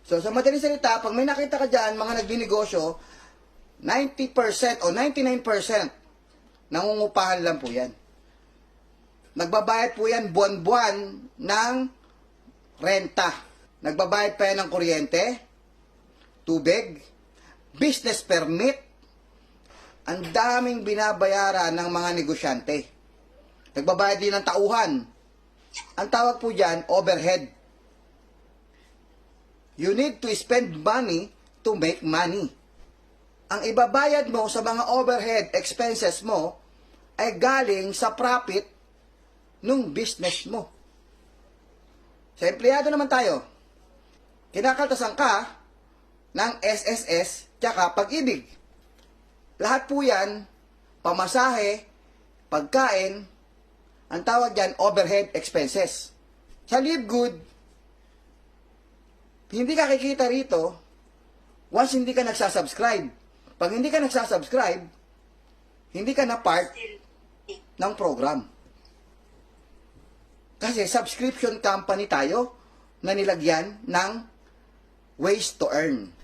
So, sa madaling salita, pag may nakita ka dyan, mga nagdinegosyo, 90% o 99% nangungupahan lang po yan. Nagbabayad po yan buwan-buwan ng renta. Nagbabayad pa yan ng kuryente, tubig, business permit. Ang daming binabayaran ng mga negosyante. Nagbabayad din ng tauhan. Ang tawag po dyan, overhead. You need to spend money to make money. Ang ibabayad mo sa mga overhead expenses mo ay galing sa profit nung business mo. Sa empleyado naman tayo, kinakaltasan ka ng SSS tsaka Pag-ibig. Lahat po yan, pamasahe, pagkain, ang tawag dyan, overhead expenses. Sa Live Good, hindi ka kikita rito once hindi ka nagsasubscribe. Pag hindi ka nagsasubscribe, hindi ka na part ng program. Kasi subscription company tayo na nilagyan ng ways to earn.